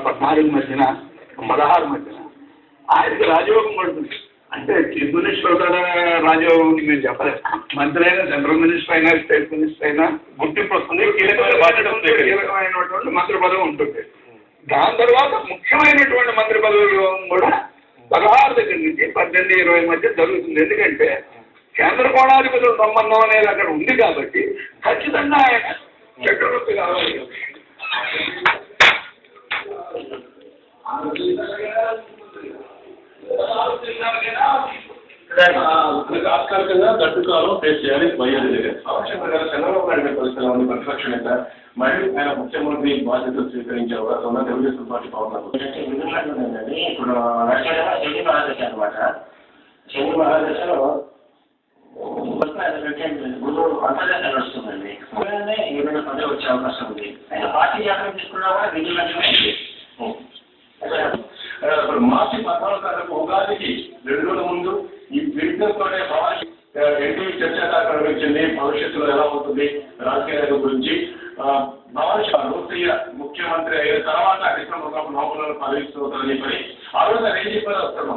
14 మధ్యన 16 మధ్యన ఆయనకి రాజయోగం పడుతుంది. అంటే చీఫ్ మినిస్టర్ కూడా రాజయోగం మీరు చెప్పలేదు. మంత్రి అయినా, సెంట్రల్ మినిస్టర్ అయినా, స్టేట్ మినిస్టర్ అయినా గుర్తింపు వస్తుంది, కీలకమైనటువంటి మంత్రి పదవి ఉంటుంది. దాని తర్వాత ముఖ్యమైనటువంటి మంత్రి పదవి యోగం కూడా 16 దగ్గర నుంచి 18-20 మధ్య జరుగుతుంది. ఎందుకంటే కేంద్ర కోణాధిపతుల సంబంధం అనేది అక్కడ ఉంది కాబట్టి ఖచ్చితంగా ఆయన చక్రవర్తి కావాలి. తాత్కాలికంగా గట్టు కాలం ఫేస్ చేయాలి వైఎస్ఆర్. చంద్రబాబు నాయుడు పరిస్థితుల్లో ఉంది ప్రతిపక్ష నేత, మరియు ఆయన ముఖ్యమంత్రి బాధ్యతలు స్వీకరించే అవకాశం ఉన్న తెలుగుదేశం పార్టీ పవన్ ఇప్పుడు శని మహాదశ అనమాట. శని మహాదశలో గురువు అంతర్దశ నడుస్తుందండి. ఏదైనా పదవి వచ్చే అవకాశం ఉంది. ఆయన పార్టీ జాతర తీసుకున్నా కూడా విధులన్నీ మార్చి 14 తారీఖు ఉగాదికి 2 రోజుల ముందు ఈ విడుదలతో ఎన్టీ చర్చా కార్యక్రమం నిర్వహించింది. భవిష్యత్తులో ఎలా ఉంటుంది రాజకీయాల గురించి. భవన్ షా నూతన ముఖ్యమంత్రి అయిన తర్వాత డిసెంబర్ నవంబర్లో పదవిస్తుందని చెప్పి ఆ రోజు ఆయన ఏం చెప్పారో వస్తాం.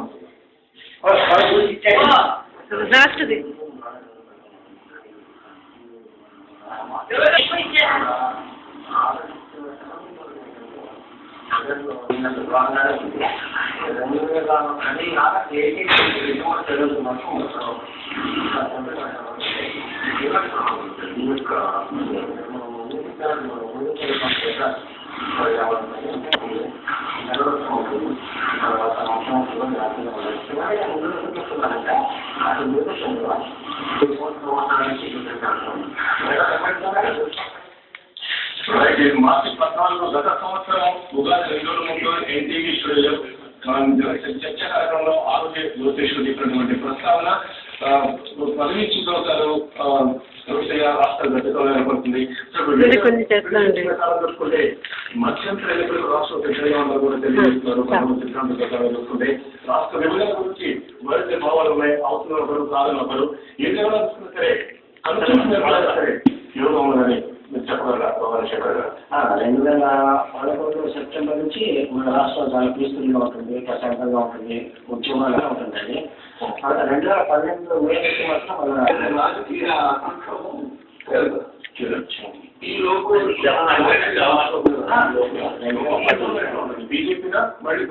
మార్చి 14 గత సంవత్సరం ఉగాది 2 రోజుల ముందు ఎన్టీవీ స్టూడియోలో చర్చా కార్యక్రమంలో ఆ రోజు జ్యోతిష్యుడు చెప్పినటువంటి ప్రస్తావన పదవించుకోతారు రాష్ట్ర గట్టిగా ఏర్పడుతుంది. చూసుకుంటే మధ్యంతర ఎన్నికలకు రాష్ట్ర ప్రజలు కూడా తెలియజేస్తున్నారు. సిద్ధాంత ప్రకారం చూసుకుంటే రాష్ట్ర విభజన గురించి వరిసే భావాలు ఉన్నాయి. అవసరం ఒకరు కాదని ఒకరు ఏదైనా సరే సరే యోగం ఉందని చెప్పగలరా భగవాన్ శంకర్ గారు? 2011 సెప్టెంబర్ నుంచి మన రాష్ట్రం చాలా పీస్ఫుల్గా ఉంటుంది, ప్రశాంతంగా ఉంటుంది, ఉద్యమాలుగా ఉంటుందండి. 2012 మే నుంచి మాత్రం మన రాజకీయ బీజేపీగా మళ్ళీ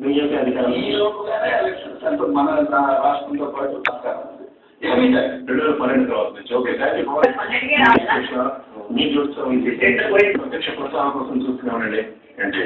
బీజేపీ అధికారం మన రాష్ట్రంతో పాటు 2012 తర్వాత నుంచి. ఓకే, మీరు చూస్తాం ప్రత్యక్ష ప్రోత్సాహం కోసం చూస్తున్నామండి. అంటే